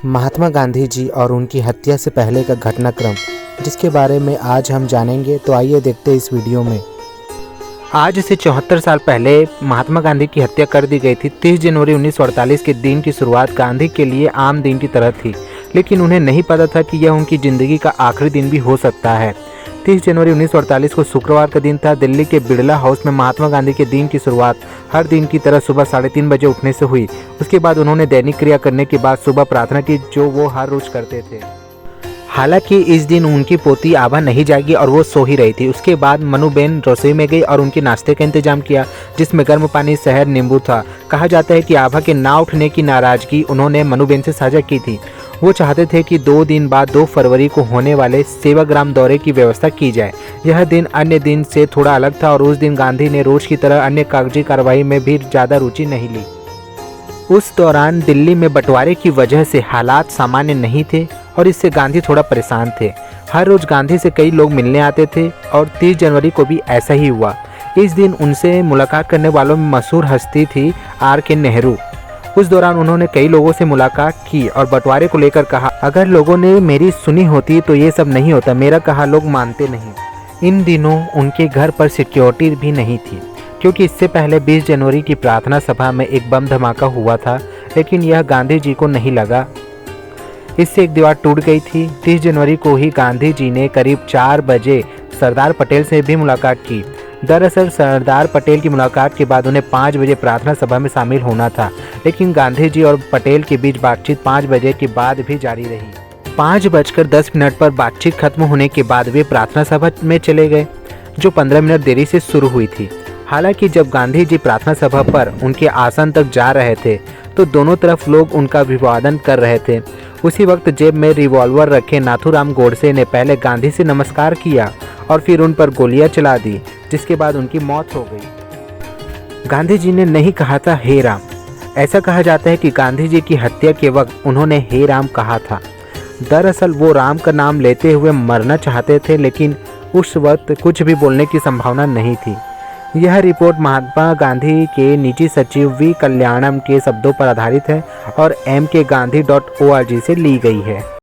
महात्मा गांधी जी और उनकी हत्या से पहले का घटनाक्रम, जिसके बारे में आज हम जानेंगे। तो आइए देखते हैं इस वीडियो में। आज से 74 साल पहले महात्मा गांधी की हत्या कर दी गई थी। 30 जनवरी 1948 के दिन की शुरुआत गांधी के लिए आम दिन की तरह थी, लेकिन उन्हें नहीं पता था कि यह उनकी ज़िंदगी का आखिरी दिन भी हो सकता है। 30 जनवरी 1948 को शुक्रवार का दिन था। दिल्ली के बिड़ला हाउस में महात्मा गांधी के दिन की शुरुआत हर दिन की तरह सुबह 3:30 बजे उठने से हुई। उसके बाद उन्होंने दैनिक क्रिया करने के बाद सुबह प्रार्थना की, जो वो हर रोज करते थे। हालांकि इस दिन उनकी पोती आभा नहीं जागी और वो सो ही रही थी। उसके बाद मनुबेन रसोई में गई और उनके नाश्ते का इंतजाम किया, जिसमें गर्म पानी, शहद, नींबू था। कहा जाता है कि आभा के ना उठने की नाराजगी उन्होंने मनुबेन से साझा की थी। वो चाहते थे कि 2 दिन बाद 2 फरवरी को होने वाले सेवाग्राम दौरे की व्यवस्था की जाए। यह दिन अन्य दिन से थोड़ा अलग था और उस दिन गांधी ने रोज की तरह अन्य कागजी कार्रवाई में भी ज़्यादा रुचि नहीं ली। उस दौरान दिल्ली में बंटवारे की वजह से हालात सामान्य नहीं थे और इससे गांधी थोड़ा परेशान थे। हर रोज गांधी से कई लोग मिलने आते थे और 30 जनवरी को भी ऐसा ही हुआ। इस दिन उनसे मुलाकात करने वालों में मशहूर हस्ती थी R.K. नेहरू। उस दौरान उन्होंने कई लोगों से मुलाकात की और बंटवारे को लेकर कहा, अगर लोगों ने मेरी सुनी होती तो ये सब नहीं होता। मेरा कहा लोग मानते नहीं। इन दिनों उनके घर पर सिक्योरिटी भी नहीं थी, क्योंकि इससे पहले 20 जनवरी की प्रार्थना सभा में एक बम धमाका हुआ था, लेकिन यह गांधी जी को नहीं लगा। इससे एक दीवार टूट गई थी। 30 जनवरी को ही गांधी जी ने करीब 4 बजे सरदार पटेल से भी मुलाकात की। दरअसल सरदार पटेल की मुलाकात के बाद उन्हें 5 बजे प्रार्थना सभा में शामिल होना था, लेकिन गांधी जी और पटेल के बीच बातचीत 5 बजे के बाद भी जारी रही। 5:10 पर बातचीत खत्म होने के बाद वे प्रार्थना सभा में चले गए, जो 15 मिनट देरी से शुरू हुई थी। हालांकि जब गांधी जी प्रार्थना सभा पर उनके आसन तक जा रहे थे तो दोनों तरफ लोग उनका अभिवादन कर रहे थे। उसी वक्त जेब में रिवॉल्वर रखे नाथूराम गोडसे ने पहले गांधी से नमस्कार किया और फिर उन पर गोलियां चला दी, जिसके बाद उनकी मौत हो गई। गांधी जी ने नहीं कहा था हे राम। ऐसा कहा जाता है कि गांधी जी की हत्या के वक्त उन्होंने हे राम कहा था। दरअसल वो राम का नाम लेते हुए मरना चाहते थे, लेकिन उस वक्त कुछ भी बोलने की संभावना नहीं थी। यह रिपोर्ट महात्मा गांधी के निजी सचिव वी कल्याणम के शब्दों पर आधारित है और mkgandhi.org से ली गई है।